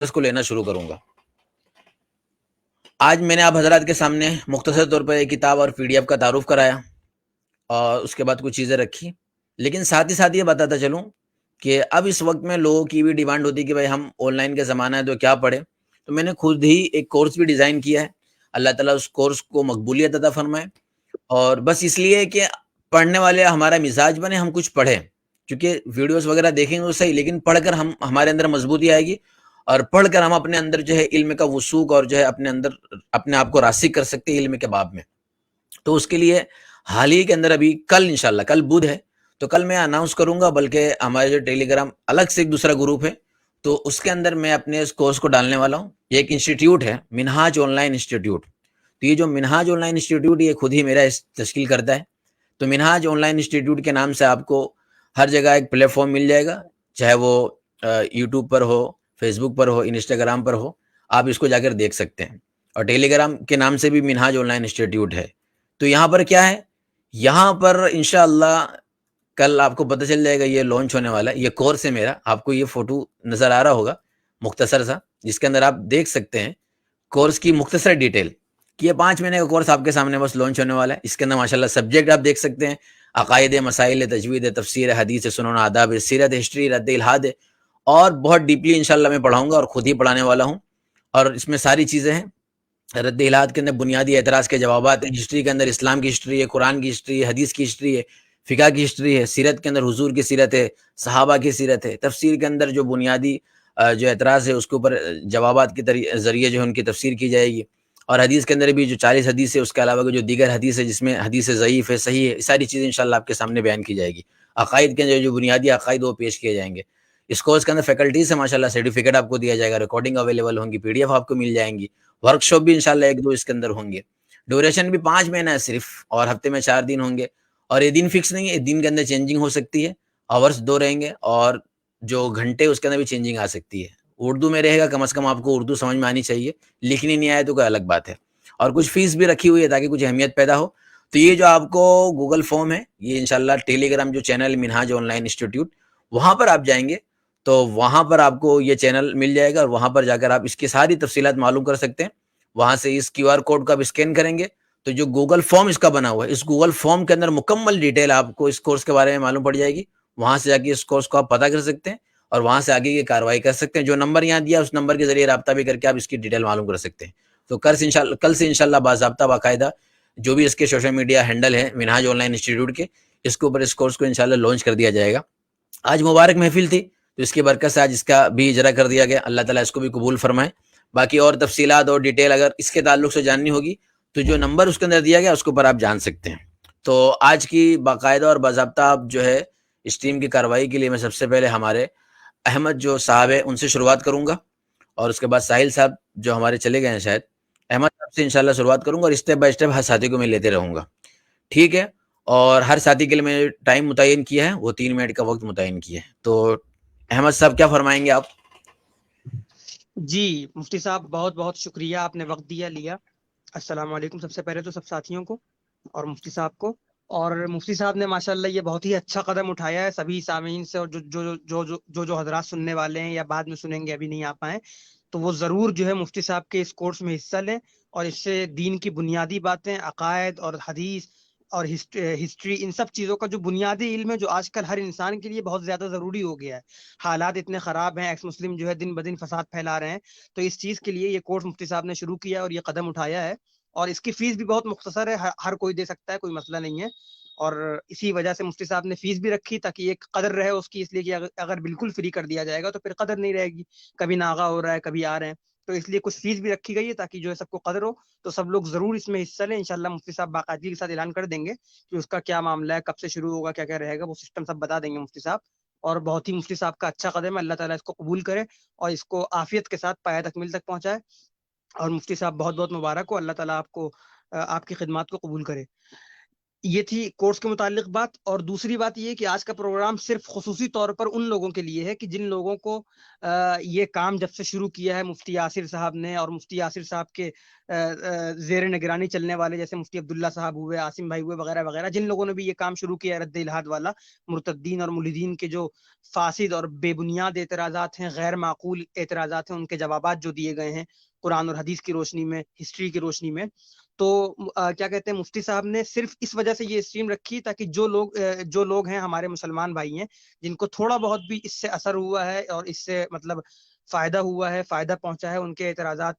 اس کو لینا شروع کروں گا۔ آج میں نے آپ حضرات کے سامنے مختصر طور پر ایک کتاب اور PDF کا تعارف کرایا اور اس کے بعد کچھ چیزیں رکھی، لیکن ساتھ ہی ساتھ یہ بتاتا چلوں کہ اب اس وقت میں لوگوں کی بھی ڈیمانڈ ہوتی ہے کہ بھائی ہم آن لائن کا زمانہ ہے تو کیا پڑھیں، تو میں نے خود ہی ایک کورس بھی ڈیزائن کیا ہے۔ اللہ تعالیٰ اس کورس کو مقبولیت عطا فرمائے، اور بس اس لیے کہ پڑھنے والے ہمارا مزاج بنے، ہم کچھ پڑھیں، کیونکہ ویڈیوز وغیرہ دیکھیں گے تو صحیح، لیکن پڑھ کر ہمارے اندر مضبوطی آئے گی، اور پڑھ کر ہم اپنے اندر جو ہے علم کا وثوق اور جو ہے اپنے اندر اپنے آپ کو راسخ کر سکتے ہیں علم کے باب میں۔ تو اس کے لیے حال ہی کے اندر ابھی کل انشاءاللہ، کل بدھ ہے تو کل میں اناؤنس کروں گا، بلکہ ہمارے جو ٹیلی گرام الگ سے ایک دوسرا گروپ ہے تو اس کے اندر میں اپنے اس کورس کو ڈالنے والا ہوں۔ یہ ایک انسٹیٹیوٹ ہے، منہاج آن لائن انسٹیٹیوٹ۔ تو یہ جو منہاج آن لائن انسٹیٹیوٹ یہ خود ہی میرا تشکیل کرتا ہے۔ تو منہاج آن لائن انسٹیٹیوٹ کے نام سے آپ کو ہر جگہ ایک پلیٹ فارم مل جائے گا، چاہے وہ یوٹیوب پر ہو، فیس بک پر ہو، انسٹاگرام پر ہو، آپ اس کو جا کر دیکھ سکتے ہیں۔ اور ٹیلی گرام کے نام سے بھی منہاج آن لائن انسٹیٹیوٹ ہے۔ تو یہاں پر کیا ہے، یہاں پر انشاءاللہ کل آپ کو پتہ چل جائے گا، یہ لانچ ہونے والا ہے، یہ کورس ہے میرا۔ آپ کو یہ فوٹو نظر آ رہا ہوگا مختصر سا، جس کے اندر آپ دیکھ سکتے ہیں کورس کی مختصر ڈیٹیل کہ یہ 5 مہینے کا کورس آپ کے سامنے بس لانچ ہونے والا ہے۔ اس کے اندر ماشاءاللہ سبجیکٹ آپ دیکھ سکتے ہیں، عقائد، مسائل، تجوید، تفسیر، حدیث، سنن، آداب، سیرت، ہسٹری، رد الحاد، اور بہت ڈیپلی انشاءاللہ میں پڑھاؤں گا اور خود ہی پڑھانے والا ہوں۔ اور اس میں ساری چیزیں ہیں، رد الحاد کے اندر بنیادی اعتراض کے جوابات ہیں، ہسٹری کے اندر اسلام کی ہسٹری ہے، قرآن کی ہسٹری ہے، حدیث کی ہسٹری ہے، فقہ کی ہسٹری ہے، سیرت کے اندر حضور کی سیرت ہے، صحابہ کی سیرت ہے، تفسیر کے اندر جو بنیادی جو اعتراض ہے اس کے اوپر جوابات کے ذریعے جو ہے ان کی تفسیر کی جائے گی۔ اور حدیث کے اندر بھی جو 40 حدیث ہے، اس کے علاوہ جو دیگر حدیث ہے جس میں حدیث ضعیف ہے، صحیح ہے، ساری چیزیں انشاءاللہ آپ کے سامنے بیان کی جائے گی۔ عقائد کے اندر جو بنیادی عقائد وہ پیش کیے جائیں گے۔ اس کورس کے اندر فیکلٹیز ہے ماشاءاللہ، سرٹیفکیٹ آپ کو دیا جائے گا، ریکارڈنگ اویلیبل ہوں گی، PDF آپ کو مل جائیں گی، ورک شاپ بھی انشاءاللہ 1-2 اس کے اندر ہوں گے۔ ڈیوریشن بھی 5 مہینہ ہے صرف، اور ہفتے میں 4 دن ہوں گے، اور یہ دن فکس نہیں ہے، دن کے اندر چینجنگ ہو سکتی ہے، آورس 2 رہیں گے، اور جو گھنٹے اس کے اندر بھی چینجنگ آ سکتی ہے۔ اردو میں رہے گا، کم از کم آپ کو اردو سمجھ میں آنی چاہیے، لکھنی نہیں آئے تو کوئی الگ بات ہے، اور کچھ فیس بھی رکھی ہوئی ہے تاکہ کچھ اہمیت پیدا ہو۔ تو یہ جو آپ کو گوگل فارم ہے، یہ انشاءاللہ ٹیلی گرام جو channel Minhaj on line institute, وہاں پر آپ جائیں گے تو وہاں پر آپ کو یہ چینل مل جائے گا، اور وہاں پر جا کر آپ اس کی ساری تفصیلات معلوم کر سکتے ہیں۔ وہاں سے اس QR کوڈ کا آپ اسکین کریں گے تو جو گوگل فارم اس کا بنا ہوا ہے، اس گوگل فارم کے اندر مکمل ڈیٹیل آپ کو اس کورس کے بارے میں معلوم پڑ جائے گی۔ وہاں سے جا کے اس کورس کو آپ پتہ کر سکتے ہیں، اور وہاں سے آگے کی کارروائی کر سکتے ہیں۔ جو نمبر یہاں دیا اس نمبر کے ذریعے رابطہ بھی کر کے آپ اس کی ڈیٹیل معلوم کر سکتے ہیں۔ تو کل سے انشاءاللہ باضابطہ باقاعدہ جو بھی اس کے سوشل میڈیا ہینڈل ہے منہاج آن لائن انسٹیٹیوٹ کے، اس کے اوپر اس کورس کو انشاءاللہ لانچ کر دیا جائے گا۔ آج مبارک محفل تھی تو اس کی برکت سے آج اس کا بھی اجرا کر دیا گیا، اللہ تعالیٰ اس کو بھی قبول فرمائے۔ باقی اور تفصیلات اور ڈیٹیل اگر اس کے تعلق سے جاننی ہوگی تو جو نمبر اس کے اندر دیا گیا اس کے اوپر آپ جان سکتے ہیں۔ تو آج کی باقاعدہ اور باضابطہ آپ جو ہے اس ٹیم کی کارروائی کے لیے میں سب سے پہلے ہمارے احمد جو صاحب ہے ان سے شروعات کروں گا، اور اس کے بعد ساحل صاحب جو ہمارے چلے گئے ہیں شاید، احمد صاحب سے انشاءاللہ شروعات کروں گا، اور اسٹیپ بائی اسٹیپ ہر ساتھی کو میں لیتے رہوں گا، ٹھیک ہے؟ اور ہر ساتھی کے لیے میں ٹائم متعین کیا ہے، وہ 3 منٹ کا وقت متعین کیا ہے۔ تو احمد صاحب کیا فرمائیں گے آپ؟ جی مفتی صاحب، بہت بہت شکریہ، آپ نے وقت لیا۔ السلام علیکم سب سے پہلے تو سب ساتھیوں کو اور مفتی صاحب کو۔ اور مفتی صاحب نے ماشاءاللہ یہ بہت ہی اچھا قدم اٹھایا ہے سبھی سامعین سے، اور جو حضرات سننے والے ہیں یا بعد میں سنیں گے ابھی نہیں آ پائیں، تو وہ ضرور جو ہے مفتی صاحب کے اس کورس میں حصہ لیں، اور اس سے دین کی بنیادی باتیں، عقائد اور حدیث اور ہسٹری، ان سب چیزوں کا جو بنیادی علم ہے جو آج کل ہر انسان کے لیے بہت زیادہ ضروری ہو گیا ہے۔ حالات اتنے خراب ہیں، ایکس مسلم جو ہے دن بدن فساد پھیلا رہے ہیں، تو اس چیز کے لیے یہ کورس مفتی صاحب نے شروع کیا اور یہ قدم اٹھایا ہے، اور اس کی فیس بھی بہت مختصر ہے، ہر کوئی دے سکتا ہے، کوئی مسئلہ نہیں ہے۔ اور اسی وجہ سے مفتی صاحب نے فیس بھی رکھی تاکہ ایک قدر رہے اس کی، اس لیے کہ اگر بالکل فری کر دیا جائے گا تو پھر قدر نہیں رہے گی، کبھی ناغا ہو رہا ہے، کبھی آ رہے ہیں، تو اس لیے کچھ فیس بھی رکھی گئی ہے تاکہ جو ہے سب کو قدر ہو۔ تو سب لوگ ضرور اس میں حصہ لیں، انشاءاللہ مفتی صاحب باقاعدگی کے ساتھ اعلان کر دیں گے کہ اس کا کیا معاملہ ہے، کب سے شروع ہوگا، کیا کیا رہے گا، وہ سسٹم سب بتا دیں گے مفتی صاحب۔ اور بہت ہی مفتی صاحب کا اچھا قدم ہے، اللہ تعالیٰ اس کو قبول کرے اور اس کو عافیت کے ساتھ پایہ تکمیل تک پہنچائے۔ اور مفتی صاحب بہت بہت مبارک ہو، اللہ تعالیٰ آپ کو آپ کی خدمات کو قبول کرے۔ یہ تھی کورس کے متعلق بات. اور دوسری بات یہ کہ آج کا پروگرام صرف خصوصی طور پر ان لوگوں کے لیے ہے کہ جن لوگوں کو یہ کام جب سے شروع کیا ہے مفتی یاسر صاحب نے، اور مفتی یاسر صاحب کے زیر نگرانی چلنے والے جیسے مفتی عبداللہ صاحب ہوئے، عاصم بھائی ہوئے، وغیرہ وغیرہ، جن لوگوں نے بھی یہ کام شروع کیا ہے رد الحاد والا، مرتدین اور ملحدین کے جو فاسد اور بے بنیاد اعتراضات ہیں، غیر معقول اعتراضات ہیں، ان کے جوابات جو دیے گئے ہیں قرآن اور حدیث کی روشنی میں، ہسٹری کی روشنی میں. تو کیا کہتے ہیں، مفتی صاحب نے صرف اس وجہ سے یہ اسٹریم رکھی تاکہ جو لوگ ہیں ہمارے مسلمان بھائی ہیں، جن کو تھوڑا بہت بھی اس سے اثر ہوا ہے اور اس سے مطلب فائدہ ہوا ہے، فائدہ پہنچا ہے، ان کے اعتراضات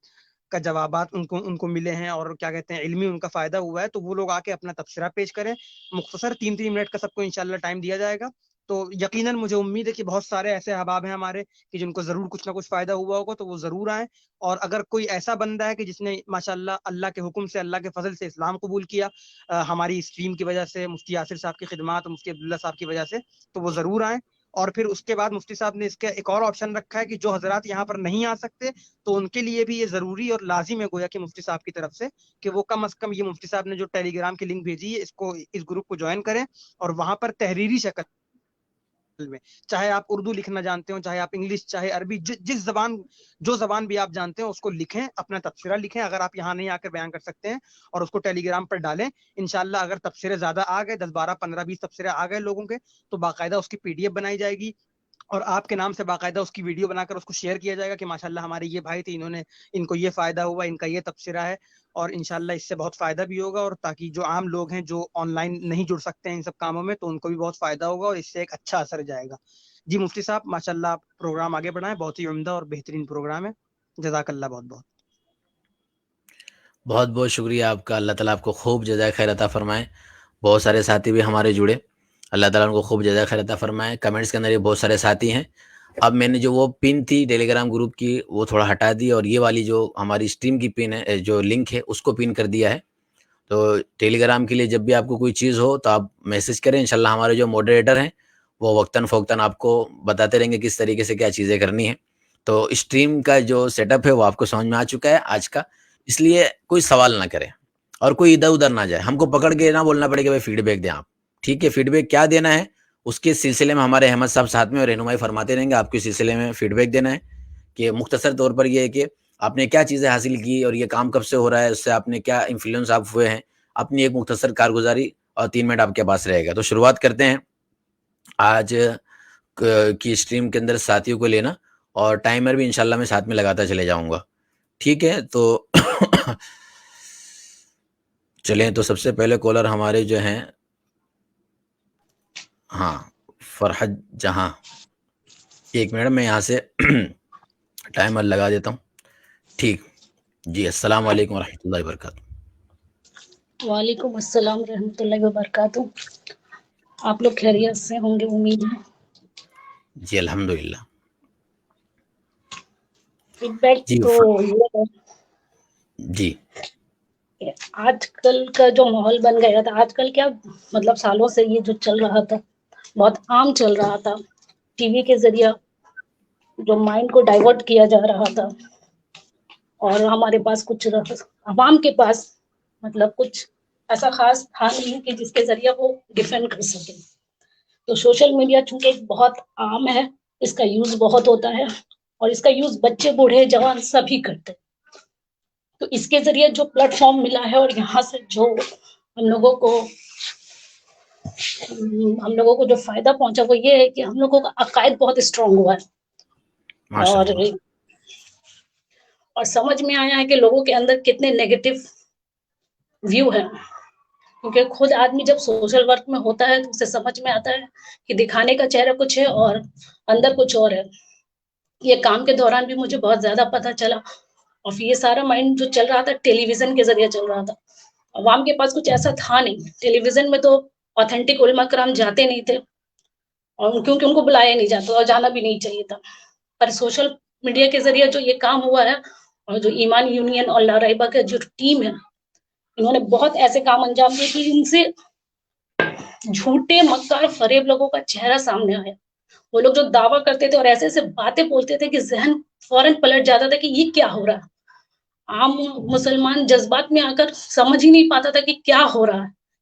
کا جوابات ان کو ملے ہیں، اور کیا کہتے ہیں علمی ان کا فائدہ ہوا ہے، تو وہ لوگ آ کے اپنا تبصرہ پیش کریں. مختصر 3 منٹ کا سب کو انشاءاللہ ٹائم دیا جائے گا. تو یقیناً مجھے امید ہے کہ بہت سارے ایسے احباب ہیں ہمارے کہ جن کو ضرور کچھ نہ کچھ فائدہ ہوا ہوگا، تو وہ ضرور آئیں. اور اگر کوئی ایسا بندہ ہے کہ جس نے ماشاءاللہ اللہ کے حکم سے، اللہ کے فضل سے اسلام قبول کیا ہماری اسٹریم کی وجہ سے، مفتی یاسر صاحب کی خدمات اور مفتی عبداللہ صاحب کی وجہ سے، تو وہ ضرور آئیں. اور پھر اس کے بعد مفتی صاحب نے اس کا ایک اور آپشن رکھا ہے کہ جو حضرات یہاں پر نہیں آ سکتے تو ان کے لیے بھی یہ ضروری اور لازم ہے گویا کہ مفتی صاحب کی طرف سے کہ وہ کم از کم یہ مفتی صاحب نے جو ٹیلی گرام کی لنک بھیجی ہے اس گروپ کو جوائن کریں، اور وہاں پر تحریری شکل میں، چاہے آپ اردو لکھنا جانتے ہو، چاہے آپ انگلش، چاہے عربی، جو زبان بھی آپ جانتے ہیں اس کو لکھیں، اپنا تبصرہ لکھیں اگر آپ یہاں نہیں آ کر بیان کر سکتے ہیں، اور اس کو ٹیلی گرام پر ڈالیں. انشاءاللہ اگر تبصرے زیادہ آ گئے، 10 12 15 20 تبصرے آ گئے لوگوں کے، تو باقاعدہ اس کی PDF بنائی جائے گی اور آپ کے نام سے باقاعدہ اس کی ویڈیو بنا کر اس کو شیئر کیا جائے گا کہ ماشاءاللہ ہمارے یہ بھائی تھے، ان کو یہ فائدہ ہوا، ان کا یہ تبصرہ ہے. اور انشاءاللہ اس سے بہت فائدہ بھی ہوگا، اور تاکہ جو عام لوگ ہیں جو آن لائن نہیں جڑ سکتے ہیں ان سب کاموں میں، تو ان کو بھی بہت فائدہ ہوگا اور اس سے ایک اچھا اثر جائے گا. جی مفتی صاحب ماشاءاللہ آپ پروگرام آگے بڑھائیں، بہت ہی عمدہ اور بہترین پروگرام ہے. جزاک اللہ بہت بہت. بہت بہت شکریہ آپ کا. اللہ تعالیٰ آپ کو خوب جزائے خیر عطا فرمائے. بہت سارے ساتھی بھی ہمارے جڑے، اللہ تعالیٰ ان کو خوب جزائے خیر عطا فرمائے. کمنٹس کے اندر یہ بہت سارے ساتھی ہیں. اب میں نے جو وہ پن تھی ٹیلی گرام گروپ کی وہ تھوڑا ہٹا دی، اور یہ والی جو ہماری اسٹریم کی پن ہے، جو لنک ہے، اس کو پن کر دیا ہے. تو ٹیلی گرام کے لیے جب بھی آپ کو کوئی چیز ہو تو آپ میسج کریں. انشاءاللہ ہمارے جو ماڈریٹر ہیں وہ وقتاً فوقتاً آپ کو بتاتے رہیں گے کس طریقے سے کیا چیزیں کرنی ہیں. تو اسٹریم کا جو سیٹ اپ ہے وہ آپ کو سمجھ میں آ چکا ہے آج کا. اس لیے کوئی سوال نہ کرے اور کوئی ادھر ادھر نہ جائے. ہم کو پکڑ کے نہ بولنا پڑے کہ بھائی فیڈ بیک دیں آپ. ٹھیک ہے، فیڈ بیک کیا دینا ہے اس کے سلسلے میں ہمارے احمد صاحب ساتھ میں رہنمائی فرماتے رہیں گے. آپ کے سلسلے میں فیڈ بیک دینا ہے کہ مختصر طور پر یہ ہے کہ آپ نے کیا چیزیں حاصل کی اور یہ کام کب سے ہو رہا ہے، اس سے آپ نے کیا انفلوئنس آپ ہوئے ہیں، اپنی ایک مختصر کارگزاری، اور 3 منٹ آپ کے پاس رہے گا. تو شروعات کرتے ہیں آج کی اسٹریم کے اندر ساتھیوں کو لینا، اور ٹائمر بھی انشاءاللہ میں ساتھ میں لگاتا چلے جاؤں گا. ٹھیک ہے، تو چلیں. تو سب سے پہلے کالر ہمارے جو ہیں، ہاں، فرحت جہاں. 1 منٹ میں یہاں سے ٹائمر لگا دیتا ہوں. ٹھیک جی. السلام علیکم ورحمۃ اللہ وبرکاتہ. وعلیکم السلام ورحمۃ اللہ وبرکاتہ. آپ لوگ خیریت سے ہوں گے امید ہے. جی الحمدللہ. فیڈ بیک جی تو یہ ہے جی کہ آج کل کا جو ماحول بن گیا تھا، آج کل کیا مطلب سالوں سے یہ جو چل رہا تھا بہت عام چل رہا تھا. ٹی وی کے ذریعہ جو مائنڈ کو ڈائیورٹ کیا جا رہا تھا، اور ہمارے پاس کچھ عوام کے پاس مطلب کچھ ایسا خاص تھا نہیں کہ جس کے ذریعہ وہ ڈیفینڈ کر سکے. تو سوشل میڈیا چونکہ بہت عام ہے، اس کا یوز بہت ہوتا ہے، اور اس کا یوز بچے بوڑھے جوان سبھی کرتے. تو اس کے ذریعے جو پلیٹ فارم ملا ہے، اور یہاں سے جو ہم لوگوں کو جو فائدہ پہنچا وہ یہ ہے کہ ہم لوگوں کا عقائد بہت اسٹرانگ ہوا ہے. ماشاء اور اللہ. اور سمجھ میں آیا ہے کہ لوگوں کے اندر کتنے نیگیٹو ویو ہے. کیونکہ خود آدمی جب سوشل ورک میں ہوتا ہے تو اسے سمجھ میں آتا ہے کہ دکھانے کا چہرہ کچھ ہے اور اندر کچھ اور ہے. یہ کام کے دوران بھی مجھے بہت زیادہ پتہ چلا. اور یہ سارا مائنڈ جو چل رہا تھا ٹیلی ویژن کے ذریعے چل رہا تھا. عوام کے پاس کچھ ایسا تھا نہیں. ٹیلی ویژن میں تو آتھینٹک علماء کرام جاتے نہیں تھے، اور کیونکہ ان کو بلایا نہیں جاتا اور جانا بھی نہیں چاہیے تھا. پر سوشل میڈیا کے ذریعے جو یہ کام ہوا ہے، اور جو ایمان یونین اور لارائبہ کا جو ٹیم ہے، انہوں نے بہت ایسے کام انجام دیے کہ ان سے جھوٹے مکار فریب لوگوں کا چہرہ سامنے آیا. وہ لوگ جو دعویٰ کرتے تھے اور ایسے ایسے باتیں بولتے تھے کہ ذہن فوراً پلٹ جاتا تھا کہ یہ کیا ہو رہا ہے. عام مسلمان جذبات میں آ کر سمجھ ہی نہیں پاتا تھا کہ کیا ہو رہا ہے.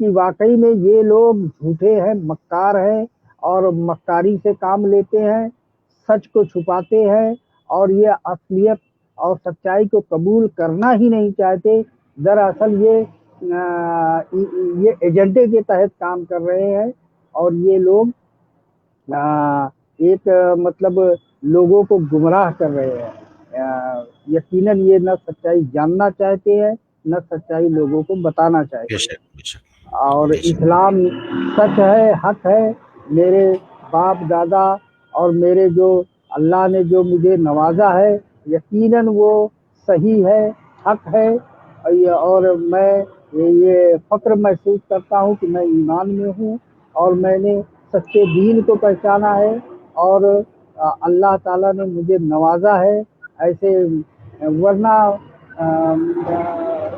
کہ واقعی میں یہ لوگ جھوٹے ہیں، مکار ہیں اور مکاری سے کام لیتے ہیں، سچ کو چھپاتے ہیں اور یہ اصلیت اور سچائی کو قبول کرنا ہی نہیں چاہتے۔ دراصل یہ ایجنڈے کے تحت کام کر رہے ہیں اور یہ لوگ ایک مطلب لوگوں کو گمراہ کر رہے ہیں۔ یقیناً یہ نہ سچائی جاننا چاہتے ہیں، نہ سچائی لوگوں کو بتانا چاہتے بے ہیں۔ شک بے شک اور بے شک اسلام سچ ہے، حق ہے۔ میرے باپ دادا اور میرے جو اللہ نے جو مجھے نوازا ہے، یقیناً وہ صحیح ہے، حق ہے، اور میں یہ فخر محسوس کرتا ہوں کہ میں ایمان میں ہوں اور میں نے سچے دین کو پہچانا ہے اور اللہ تعالیٰ نے مجھے نوازا ہے ایسے۔ ورنہ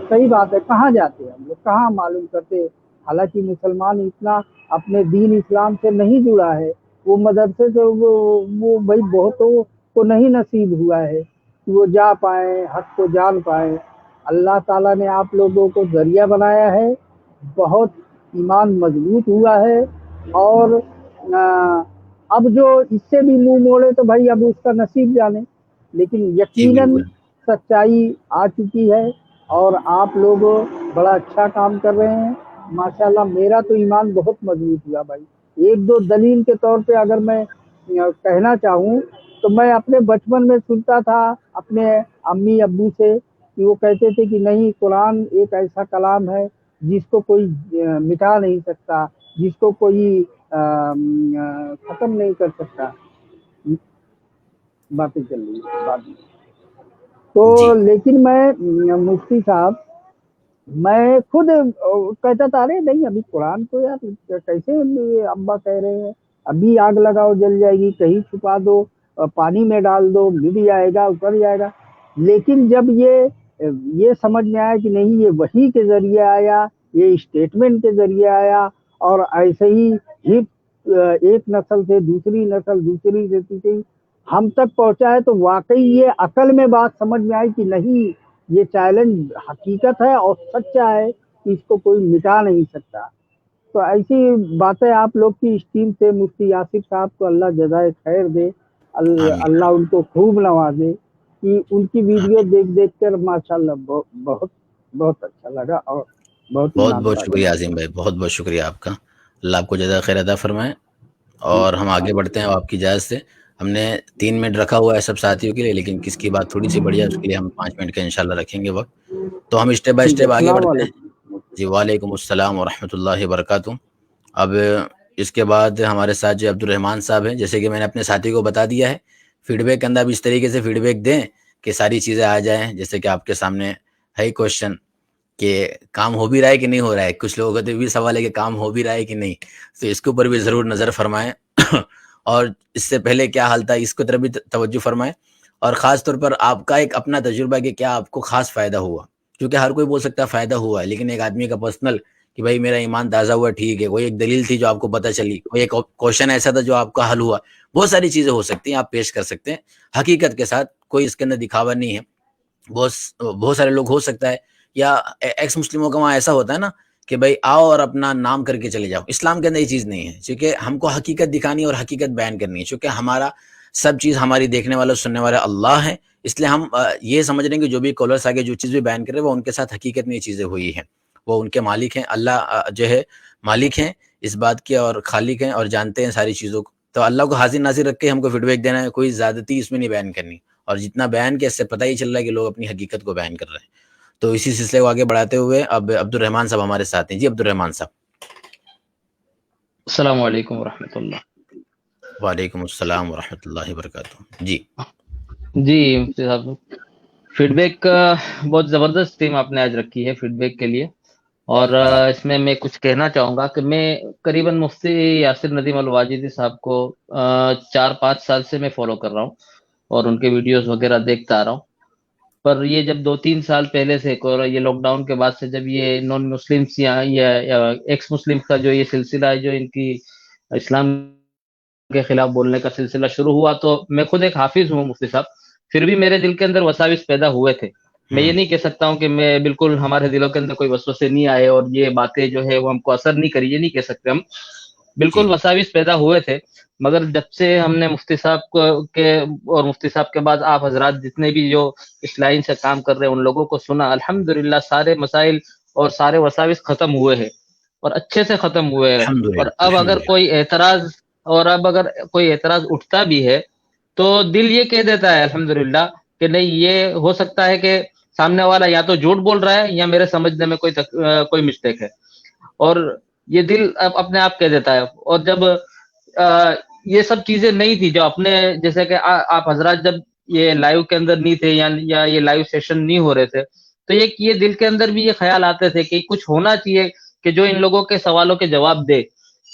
صحیح بات ہے، کہاں جاتے ہیں ہم لوگ، کہاں معلوم کرتے۔ حالانکہ مسلمان اتنا اپنے دین اسلام سے نہیں جڑا ہے، وہ مدرسے سے وہ بھائی بہتوں کو نہیں نصیب ہوا ہے کہ وہ جا پائیں، حق کو جان پائیں۔ اللہ تعالیٰ نے آپ لوگوں کو ذریعہ بنایا ہے، بہت ایمان مضبوط ہوا ہے، اور اب جو اس سے بھی منہ موڑے تو بھائی اب اس کا نصیب جانے، لیکن جی یقیناً بالکل سچائی آ چکی ہے اور آپ لوگ بڑا اچھا کام کر رہے ہیں ماشاءاللہ۔ میرا تو ایمان بہت مضبوط ہوا بھائی۔ ایک دو دلیل کے طور پہ اگر میں کہنا چاہوں تو میں اپنے بچپن میں سنتا تھا اپنے امی ابو سے کہ وہ کہتے تھے کہ نہیں، قرآن ایک ایسا کلام ہے جس کو کوئی مٹا نہیں سکتا، جس کو کوئی ختم نہیں کر سکتا۔ باتیں چل رہی ہیں بعد میں تو، جی لیکن میں مفتی صاحب میں خود کہتا تھا ارے نہیں ابھی قرآن کو یار کیسے ابا کہہ رہے ہیں، ابھی آگ لگاؤ جل جائے گی، کہیں چھپا دو، پانی میں ڈال دو، مل جائے گا، اتر جائے گا۔ لیکن جب یہ سمجھ میں آیا کہ نہیں، یہ وحی کے ذریعے آیا، یہ اسٹیٹمنٹ کے ذریعے آیا، اور ایسے ہی ایک نسل سے دوسری نسل، دوسری سے تیسری ہم تک پہنچا ہے، تو واقعی یہ عقل میں بات سمجھ میں آئی کہ نہیں، یہ چیلنج حقیقت ہے اور سچا ہے کہ اس کو کوئی مٹا نہیں سکتا۔ تو ایسی باتیں آپ لوگ کی اس ٹیم سے مفتی آصف صاحب کو اللہ جزائے خیر دے، آمین اللہ ان کو خوب نوازے، کہ ان کی ویڈیو آمین۔ دیکھ کر ماشاءاللہ بہت بہت اچھا لگا اور بہت بہت ایمان بہت تازہ شکریہ ہوا۔ عظیم بھائی، بہت بہت شکریہ آپ کا، اللہ آپ کو جزائے خیر عطا فرمائے۔ اور ہم آگے بڑھتے ہیں آپ کی اجازت سے۔ ہم نے 3 منٹ رکھا ہوا ہے سب ساتھیوں کے لیے، لیکن کس کی بات تھوڑی سی بڑی ہے اس کے لیے ہم 5 منٹ کا انشاءاللہ رکھیں گے وقت۔ تو ہم اسٹیپ بائی ٹھیک ہے، اسٹیپ آگے السلام بڑھتے ہیں۔ علیکم۔ جی وعلیکم السلام ورحمۃ اللہ وبرکاتہ۔ اب اس کے بعد ہمارے ساتھ جو عبد الرحمان صاحب ہیں، جیسے کہ میں نے اپنے ساتھی کو بتا دیا ہے، فیڈ بیک کے اندر اب اس طریقے سے فیڈ بیک دیں کہ ساری چیزیں آ جائیں، جیسے کہ آپ کے سامنے ہے کوشچن کہ کام ہو بھی رہا ہے کہ نہیں ہو رہا ہے۔ کچھ لوگوں کا تو بھی سوال ہے کہ کام ہو بھی رہا ہے کہ نہیں، تو اس کے اوپر بھی ضرور نظر فرمائیں اور اس سے پہلے کیا حال تھا اس کی طرف بھی توجہ فرمائیں، اور خاص طور پر آپ کا ایک اپنا تجربہ کہ کیا آپ کو خاص فائدہ ہوا، کیونکہ ہر کوئی بول سکتا ہے فائدہ ہوا ہے، لیکن ایک آدمی کا پرسنل کہ بھائی میرا ایمان تازہ ہوا، ٹھیک ہے، کوئی ایک دلیل تھی جو آپ کو پتہ چلی، کوئی ایک کوشچن ایسا تھا جو آپ کا حل ہوا، بہت ساری چیزیں ہو سکتی ہیں، آپ پیش کر سکتے ہیں حقیقت کے ساتھ، کوئی اس کے اندر دکھاوا نہیں ہے۔ بہت سارے لوگ ہو سکتا ہے، یا ایکس مسلموں کا وہاں ایسا ہوتا ہے نا کہ بھائی آؤ اور اپنا نام کر کے چلے جاؤ، اسلام کے اندر یہ چیز نہیں ہے، چونکہ ہم کو حقیقت دکھانی اور حقیقت بیان کرنی ہے، چونکہ ہمارا سب چیز ہماری دیکھنے والا سننے والا اللہ ہے، اس لیے ہم یہ سمجھ رہے ہیں کہ جو بھی کالرس آگے جو چیز بھی بیان کر رہے ہیں وہ ان کے ساتھ حقیقت میں یہ چیزیں ہوئی ہیں، وہ ان کے مالک ہیں، اللہ جو ہے مالک ہیں اس بات کے اور خالق ہیں اور جانتے ہیں ساری چیزوں کو، تو اللہ کو حاضر ناظر رکھ کے ہم کو فیڈ بیک دینا ہے، کوئی زیادتی اس میں نہیں بیان کرنی، اور جتنا بیان کیا اس سے پتہ ہی چل رہا ہے کہ لوگ اپنی حقیقت کو بیان کر رہے ہیں۔ تو اسی سلسلے کو آگے بڑھاتے ہوئے اب عبد الرحمان صاحب ہمارے ساتھ ہیں۔ جی عبد الرحمان صاحب۔ السلام علیکم ورحمۃ اللہ۔ وعلیکم السلام ورحمۃ اللہ وبرکاتہ۔ جی جی مفتی صاحب، فیڈ بیک بہت زبردست ٹیم آپ نے آج رکھی ہے فیڈ بیک کے لیے، اور اس میں کچھ کہنا چاہوں گا کہ میں قریباً مفتی یاسر ندیم الواجدی صاحب کو 4-5 سال سے میں فالو کر رہا ہوں اور ان کے ویڈیوز وغیرہ دیکھتا آ رہا ہوں، پر یہ جب 2-3 سال پہلے سے یہ لاک ڈاؤن کے بعد سے جب یہ نان مسلمس یا ایکس مسلم کا جو یہ سلسلہ ہے جو ان کی اسلام کے خلاف بولنے کا سلسلہ شروع ہوا، تو میں خود ایک حافظ ہوں مفتی صاحب، پھر بھی میرے دل کے اندر وساوس پیدا ہوئے تھے میں یہ نہیں کہہ سکتا ہوں کہ میں بالکل ہمارے دلوں کے اندر کوئی وسوسے نہیں آئے اور یہ باتیں جو ہے وہ ہم کو اثر نہیں کری، یہ نہیں کہہ سکتے ہم. بالکل جی وساوس پیدا ہوئے تھے، مگر جب سے ہم نے مفتی صاحب کے اور مفتی صاحب کے بعد آپ حضرات جتنے بھی جو اس لائن سے کام کر رہے ہیں ان لوگوں کو سنا، الحمدللہ سارے مسائل اور سارے وساوس ختم ہوئے ہیں اور اچھے سے ختم ہوئے ہیں. الحمد اور للہ اب الحمد اگر کوئی اعتراض اٹھتا بھی ہے تو دل یہ کہہ دیتا ہے الحمدللہ کہ نہیں، یہ ہو سکتا ہے کہ سامنے والا یا تو جھوٹ بول رہا ہے یا میرے سمجھنے میں کوئی مسٹیک ہے، اور یہ دل اپنے آپ کہہ دیتا ہے. اور جب یہ سب چیزیں نہیں تھی جو اپنے جیسے کہ آپ حضرات جب یہ لائیو کے اندر نہیں تھے یا یہ لائیو سیشن نہیں ہو رہے تھے تو یہ دل کے اندر بھی یہ خیال آتے تھے کہ کچھ ہونا چاہیے کہ جو ان لوگوں کے سوالوں کے جواب دے،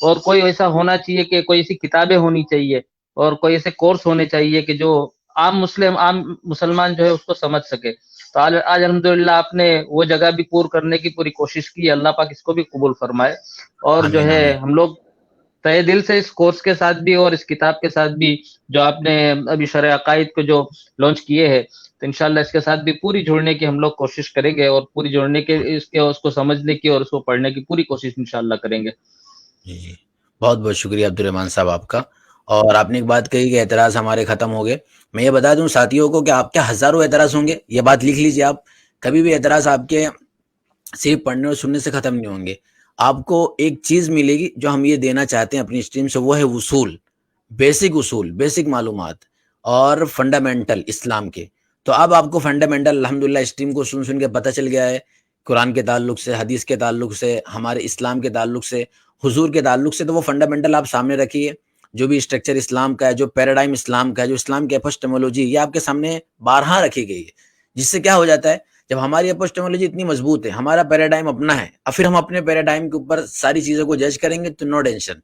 اور کوئی ایسا ہونا چاہیے کہ کوئی ایسی کتابیں ہونی چاہیے اور کوئی ایسے کورس ہونے چاہیے کہ جو عام مسلمان جو ہے اس کو سمجھ سکے. تو آج الحمدللہ آپ نے وہ جگہ بھی پور کرنے کی پوری کوشش کی، اللہ پاک اس کو بھی قبول فرمائے. اور جو آمین ہے آمین. ہم لوگ تہ دل سے اس کورس کے ساتھ بھی اور اس کتاب کے ساتھ بھی جو آپ نے ابھی شرح عقائد کو جو لانچ کیے ہیں، تو انشاءاللہ اس کے ساتھ بھی پوری جوڑنے کی ہم لوگ کوشش کریں گے اور پوری جوڑنے کے اس کو سمجھنے کی اور اس کو پڑھنے کی پوری کوشش انشاءاللہ کریں گے. جی جی بہت بہت شکریہ عبدالرحمن صاحب آپ کا. اور آپ نے ایک بات کہی کہ اعتراض ہمارے ختم ہو گئے. میں یہ بتا دوں ساتھیوں کو کہ آپ کے ہزاروں اعتراض ہوں گے، یہ بات لکھ لیجیے آپ. کبھی بھی اعتراض آپ کے صرف پڑھنے اور سننے سے ختم نہیں ہوں گے. آپ کو ایک چیز ملے گی جو ہم یہ دینا چاہتے ہیں اپنی اسٹریم سے، وہ ہے اصول، بیسک معلومات اور فنڈامنٹل اسلام کے. تو اب آپ کو فنڈامنٹل الحمدللہ اسٹریم کو سن کے پتہ چل گیا ہے، قرآن کے تعلق سے، حدیث کے تعلق سے، ہمارے اسلام کے تعلق سے، حضور کے تعلق سے. تو وہ فنڈامنٹل آپ سامنے رکھیے، جو بھی اسٹرکچر اسلام کا ہے، جو پیراڈائم اسلام کا ہے، جو اسلام کی اپسٹمولوجی، یہ آپ کے سامنے بارہا رکھی گئی ہے. جس سے کیا ہو جاتا ہے، جب ہماری اپسٹمولوجی اتنی مضبوط ہے، ہمارا پیراڈائم اپنا ہے، اور پھر ہم اپنے پیراڈائم کے اوپر ساری چیزوں کو جج کریں گے تو نو ٹینشن.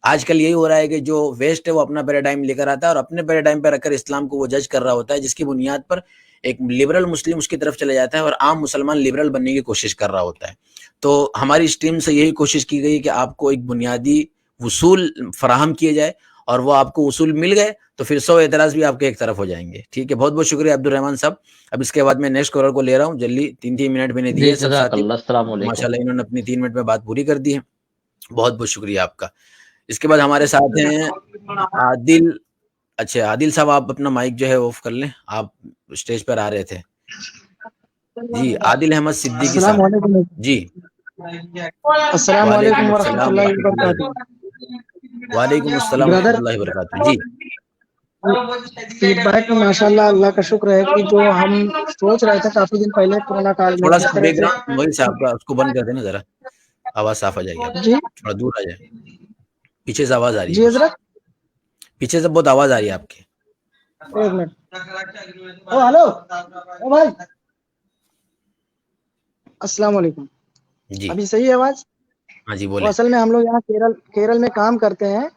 آج کل یہی ہو رہا ہے کہ جو ویسٹ ہے وہ اپنا پیراڈائم لے کر آتا ہے اور اپنے پیراڈائم پہ رکھ کر اسلام کو وہ جج کر رہا ہوتا ہے، جس کی بنیاد پر ایک لبرل مسلم اس کی طرف چلا جاتا ہے اور عام مسلمان لبرل بننے کی کوشش کر رہا ہوتا ہے. تو ہماری اسٹریم سے یہی کوشش کی گئی کہ آپ کو ایک بنیادی اصول فراہم کیے جائے، اور وہ آپ کو اصول مل گئے تو پھر 100 اعتراض بھی آپ کے ایک طرف ہو جائیں گے. ٹھیک ہے، بہت بہت شکریہ عبدالرحمن صاحب. اب اس کے بعد میں نیکسٹ کالر کو لے رہا ہوں جلدی. 3 منٹ میں نے دیے جی ہیں سب جزاک ساتھی. اللہ، السلام علیکم. ماشاءاللہ انہوں نے اپنی 3 منٹ میں بات پوری کر دی ہے. بہت بہت شکریہ آپ کا. اس کے بعد ہمارے ساتھ ہیں عادل. اچھا عادل صاحب، آپ اپنا مائک جو ہے آف کر لیں، آپ اسٹیج پر آ رہے تھے. جی عادل احمد صدیقی السلام صاحب. علیکم. جی السلام وعلیکم علیکم ورحمۃ السلام اللہ ورحمۃ اللہ. وبرکاتہ. وعلیکم السلام ورحمۃ برادر، اللہ وبرکاتہ. جی فیڈ بیک میں ماشاء اللہ اللہ کا شکر ہے کہ جو ہم سوچ رہے تھے کافی دن پہلے کورونا کال میں تھوڑا جس سا طرح بیک سے. گراؤنڈ نوائز آپ کا اس کو بند کر دینا ذرا، آواز صاف آ جائے گی. آپ جی تھوڑا دور آ جائے، پیچھے سے آواز آ رہی ہے جی کچھ، حضرت، پیچھے سے بہت آواز آ رہی ہے آپ کی. ایک منٹ. ہلو بھائی، السلام علیکم. جی ابھی صحیح ہے آواز؟ ہاں جی تو بولیں. اصل میں ہم لوگ یہاں کیرل میں کام کرتے ہیں،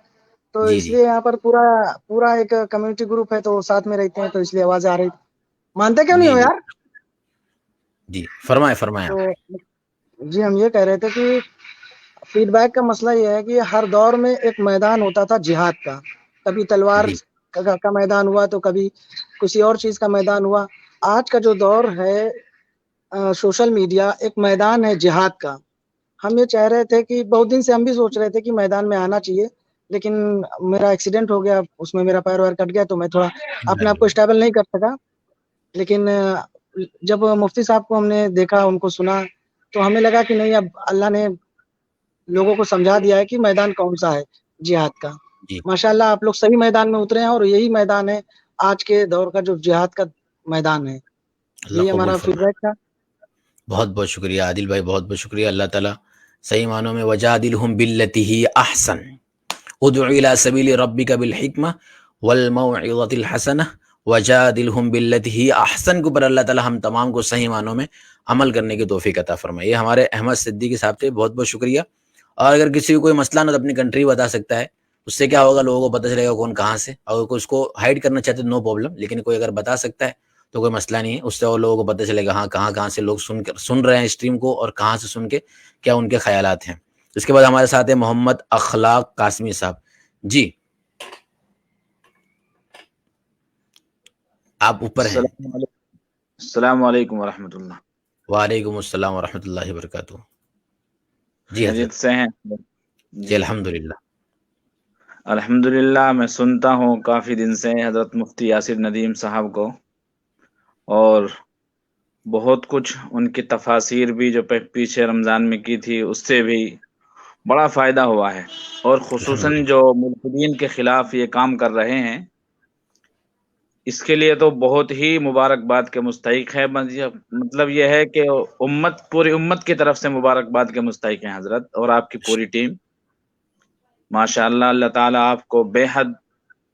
تو جی اس جی لیے یہاں پر پورا ایک کمیونٹی گروپ ہے، تو ساتھ میں رہتے ہیں، تو اس لیے آواز آ رہی. مانتے کیوں نہیں جی ہو جی یار؟ جی فرمائیں فرمائیں تو آپ. جی ہم یہ کہہ رہے تھے کہ فیڈ بیک کا مسئلہ یہ ہے کہ ہر دور میں ایک میدان ہوتا تھا جہاد کا. کبھی تلوار جی کا میدان ہوا تو کبھی کسی اور چیز کا میدان ہوا. آج کا جو دور ہے سوشل میڈیا ایک میدان ہے جہاد کا. ہم یہ چاہ رہے تھے کہ بہت دن سے ہم بھی سوچ رہے تھے کہ میدان میں آنا چاہیے، لیکن میرا ایکسیڈنٹ ہو گیا، اس میں میرا پیر ویر کٹ گیا، تو میں تھوڑا اپنے آپ کو اسٹیبل نہیں کر سکا. لیکن جب مفتی صاحب کو ہم نے دیکھا، ان کو سنا، تو ہمیں لگا کہ نہیں، اب اللہ نے لوگوں کو سمجھا دیا ہے کہ میدان کون سا ہے جہاد کا. جی ماشاءاللہ آپ لوگ صحیح میدان میں اترے ہیں، اور یہی میدان ہے آج کے دور کا جو جہاد کا میدان ہے. اللہ یہی قبول ہمارا فیڈ فرمائے. بیک تھا. بہت بہت شکریہ عادل بھائی، بہت بہت شکریہ. اللہ تعالیٰ صحیح معنوں میں وجادلہم باللتی ہی احسن ادع الی سبیل ربک بالحکمہ والموعظۃ الحسنہ وجادلہم باللتی ہی احسن کے اوپر اللہ تعالیٰ ہم تمام کو صحیح معنوں میں عمل کرنے کی توفیق عطا فرمائے. یہ ہمارے احمد صدیقی صاحب تھے، بہت بہت شکریہ. اور اگر کسی کو کوئی مسئلہ نہ تو اپنی کنٹری بتا سکتا ہے، اس سے کیا ہوگا، لوگوں کو پتہ چلے گا کون کہاں سے. اگر کوئی اس کو ہائڈ کرنا چاہتے نو پرابلم، لیکن کوئی اگر بتا سکتا ہے تو کوئی مسئلہ نہیں ہے. اس سے اور لوگوں کو پتہ چلے گا ہاں کہاں سے لوگ سن رہے ہیں اسٹریم کو، اور کہاں سے سن کے کیا ان کے خیالات ہیں. اس کے بعد ہمارے ساتھ ہیں محمد اخلاق قاسمی صاحب. جی آپ اوپر ہیں. السلام علیکم. السلام علیکم ورحمۃ اللہ. وعلیکم السلام ورحمۃ اللہ وبرکاتہ. جی خیریت حضرت. سے ہیں؟ جی الحمدللہ. الحمدللہ. میں سنتا ہوں کافی دن سے حضرت مفتی یاسر ندیم صاحب کو، اور بہت کچھ ان کی تفاسیر بھی جو پیچھے رمضان میں کی تھی اس سے بھی بڑا فائدہ ہوا ہے، اور خصوصاً الحمدللہ. جو ملحدین کے خلاف یہ کام کر رہے ہیں اس کے لیے تو بہت ہی مبارکباد کے مستحق ہے. مطلب یہ ہے کہ پوری امت کی طرف سے مبارکباد کے مستحق ہیں حضرت، اور آپ کی پوری ٹیم. ماشاء اللہ. اللہ تعالیٰ آپ کو بے حد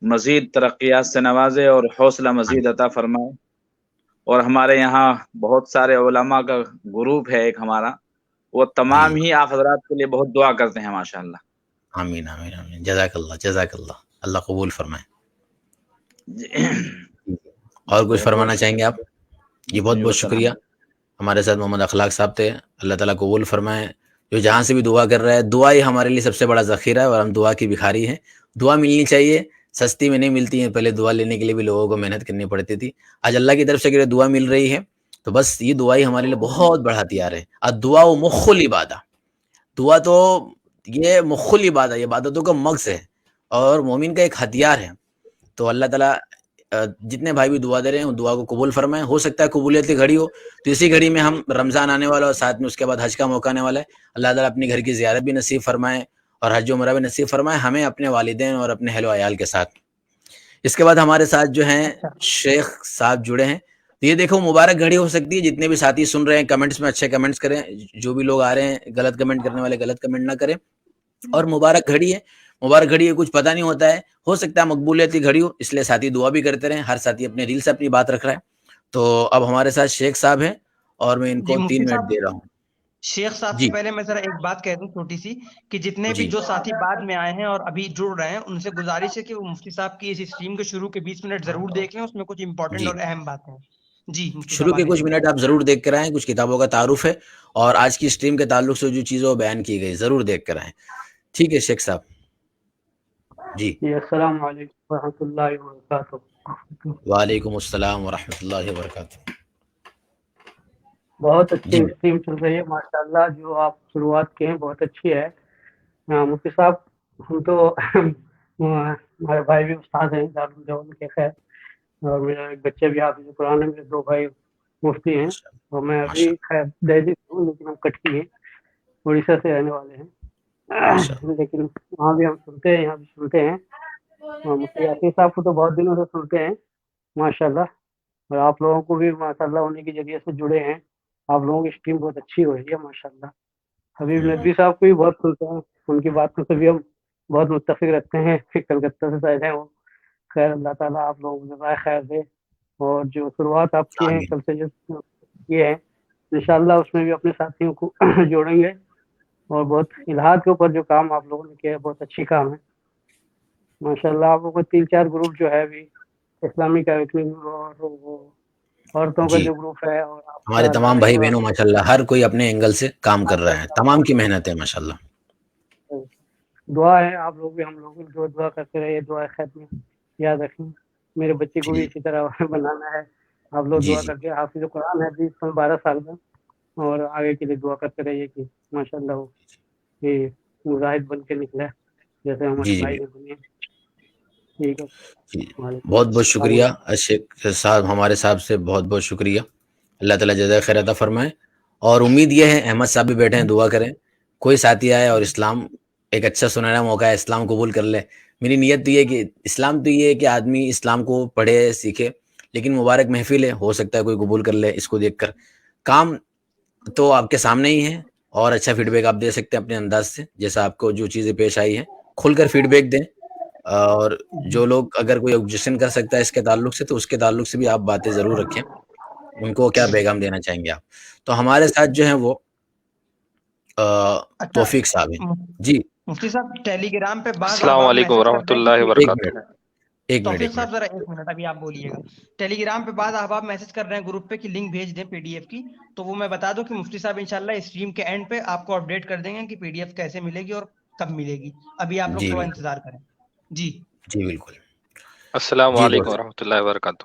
مزید ترقیات سے نوازے اور حوصلہ مزید عطا فرمائے. اور ہمارے یہاں بہت سارے علماء کا گروپ ہے ایک ہمارا، وہ تمام جی ہی آپ حضرات کے لیے بہت دعا کرتے ہیں ماشاء اللہ. آمین آمین آمین. جزاک اللہ جزاک اللہ. اللہ قبول فرمائے. اور کچھ فرمانا چاہیں گے آپ؟ جی بہت بہت شکریہ. ہمارے ساتھ محمد اخلاق صاحب تھے. اللہ تعالیٰ قبول فرمائے. جو جہاں سے بھی دعا کر رہا ہے، دعا ہی ہمارے لیے سب سے بڑا ذخیرہ ہے، اور ہم دعا کی بھکاری ہیں. دعا ملنی چاہیے، سستی میں نہیں ملتی ہے. پہلے دعا لینے کے لیے بھی لوگوں کو محنت کرنی پڑتی تھی. آج اللہ کی طرف سے اگر دعا مل رہی ہے تو بس یہ دعا ہی ہمارے لیے بہت بڑا ہتھیار ہے. الدعاء مخ العبادہ. دعا تو یہ مخ العبادہ، یہ عبادتوں کا مغز ہے اور مومن کا ایک ہتھیار ہے. تو اللہ تعالیٰ جتنے بھائی بھی دعا دے رہے ہیں ان دعا کو قبول فرمائیں. ہو سکتا ہے قبولیت کی گھڑی ہو تو اسی گھڑی میں ہم رمضان آنے والا اور ساتھ میں اس کے بعد حج کا موقع آنے والا ہے. اللہ تعالیٰ اپنی گھر کی زیارت بھی نصیب فرمائے اور حج و عمرہ بھی نصیب فرمائے ہمیں، اپنے والدین اور اپنے اہل و عیال کے ساتھ. اس کے بعد ہمارے ساتھ جو ہیں اچھا شیخ صاحب جڑے ہیں. تو یہ دیکھو مبارک گھڑی ہو سکتی ہے. جتنے بھی ساتھی سن رہے ہیں کمنٹس میں اچھے کمنٹس کریں. جو بھی لوگ آ رہے ہیں غلط کمنٹ کرنے والے غلط کمنٹ نہ کریں. اور مبارک گھڑی ہے، مبارک گھڑی ہے، کچھ پتہ نہیں ہوتا ہے. ہو سکتا ہے مقبولیت کی گھڑی ہو، اس لیے ساتھی دعا بھی کرتے رہیں. ہر ساتھی اپنے دل سے اپنی بات رکھ رہا ہے. تو اب ہمارے ساتھ شیخ صاحب ہیں اور میں ان جی کو مفتی 3 منٹ صاحب، دے رہا ہوں. شیخ صاحب سے جی پہلے میں ذرا ایک بات کہہ دوں چھوٹی سی، کہ جتنے بھی جی جو ساتھی بعد میں آئے ہیں اور ابھی جڑ رہے ہیں ان سے گزارش ہے کہ وہ مفتی صاحب کی اس اسٹریم کے شروع کے 20 منٹ ضرور دیکھ لیں. اس میں کچھ امپورٹنٹ جی اور اہم باتیں ہیں. جی مفتی شروع صاحب کے آگے کچھ چلیں. منٹ آپ ضرور دیکھ کر آئیں. کچھ کتابوں کا تعارف ہے اور آج کی اسٹریم کے تعلق سے جو چیزیں بیان کی گئی ضرور دیکھ کر آئیں. ٹھیک ہے شیخ صاحب. جی السلام علیکم ورحمۃ اللہ وبرکاتہ. وعلیکم السلام ورحمۃ اللہ وبرکاتہ. بہت اچھی جی اسٹریم چل رہی ہے ماشاء اللہ. جو آپ شروعات کی ہیں بہت اچھی ہے. مفتی صاحب ہم تو ہمارے بھائی بھی استاد ہیں دارالجوان کے، خیر، اور میرا ایک بچے بھی حافظ قرآن ہے. میرے 2 بھائی مفتی ہیں اور میں ابھی ماشاء خیر دہلی سے ہوں، لیکن ہم کٹکی ہیں، اڑیسہ سے رہنے والے ہیں. اللہ. لیکن وہاں بھی ہم سنتے ہیں، یہاں بھی سنتے ہیں. مفتی یاسین صاحب کو تو بہت دنوں سے سنتے ہیں ماشاء اللہ. اور آپ لوگوں کو بھی ماشاء اللہ انہیں کے ذریعے سے جڑے ہیں. آپ لوگوں کی اسٹریم بہت اچھی ہو رہی ہے ماشاء اللہ. حبیب ندوی صاحب کو بھی بہت سنتے ہیں، ان کی باتوں سے بھی ہم بہت متفق رکھتے ہیں. کلکتہ سے شاید ہیں وہ. خیر اللہ تعالیٰ آپ لوگوں کو جزائے خیر دے. اور جو شروعات آپ کی ہیں آمین. کل سے جو یہ ہے انشاءاللہ اس میں بھی اپنے ساتھیوں کو جوڑیں گے. اور بہت الہاد کے اوپر جو کام آپ لوگوں نے کیا ہے بہت اچھی کام ہے ماشاء اللہ. آپ لوگوں کو 3-4 گروپ جو ہے ابھی اسلامی کاؤنسلنگ اور وہ عورتوں کا جی جو گروپ ہے، اور آپ ہمارے کا تمام بھائی بہنوں ماشاء اللہ ہر کوئی اپنے اینگل سے کام کر رہا ہے. تمام کی محنت ہے ماشاء اللہ. دعا ہے آپ لوگ بھی ہم لوگ بھی جو دعا کرتے رہے. دعا خیر میں یاد رکھیں. میرے بچے کو بھی جی اسی طرح بنانا ہے. آپ لوگ جی دعا جی کر کے، حافظ قرآن ہے 12 سال کا، اور آگے کے لیے دعا کرتے رہیے کہ ماشاء اللہ وہ یہ مجاہد بن کے نکلا جیسے ہمارے جی بھائی جی نے بنی. ٹھیک ہے. جی وعلیکم بہت بہت السلام. شکریہ شیخ صاحب. ہمارے صاحب سے بہت بہت شکریہ. اللہ تعالیٰ جزائے خیر عطا فرمائے. اور امید یہ ہے احمد صاحب بھی بیٹھے ہیں، دعا کریں کوئی ساتھی آئے اور اسلام ایک اچھا سنہرا موقع ہے، اسلام قبول کر لے. میری نیت تو یہ ہے کہ اسلام تو یہ ہے کہ آدمی اسلام کو پڑھے سیکھے، لیکن مبارک محفل ہے، ہو سکتا ہے کوئی قبول کر لے اس کو دیکھ کر. کام تو آپ کے سامنے ہی ہے اور اچھا فیڈ بیک آپ دے سکتے ہیں اپنے انداز سے، جیسا آپ کو جو چیزیں پیش آئی ہیں کھل کر فیڈ بیک دیں. اور جو لوگ اگر کوئی آبجیکشن کر سکتا ہے اس کے تعلق سے تو اس کے تعلق سے بھی آپ باتیں ضرور رکھیں. ان کو کیا پیغام دینا چاہیں گے آپ؟ تو ہمارے ساتھ جو ہیں وہ اچھا توفیق صاحب ہیں. جی مفتی صاحب ٹیلی گرام پہ بعض السلام احباب علیکم میسج ورحمۃ کرتے ہیں اللہ کہ ایک وبرکاتہ. منٹ ایک منٹ توفیق ایک صاحب منٹ. ذرا ایک منٹ ابھی آپ بولیے گا. ٹیلی گرام پہ بعض احباب میسج کر رہے ہیں گروپ پہ کہ لنک بھیج دیں پی ڈی ایف کی. تو وہ میں بتا دوں کہ مفتی صاحب انشاءاللہ اسٹریم کے اینڈ پہ آپ کو اپڈیٹ کر دیں گے کہ پی ڈی ایف کیسے ملے گی اور کب ملے گی. ابھی آپ لوگ جی تھوڑا بالکل انتظار کریں. جی جی بالکل. السلام جی علیکم ورحمۃ اللہ وبرکاتہ.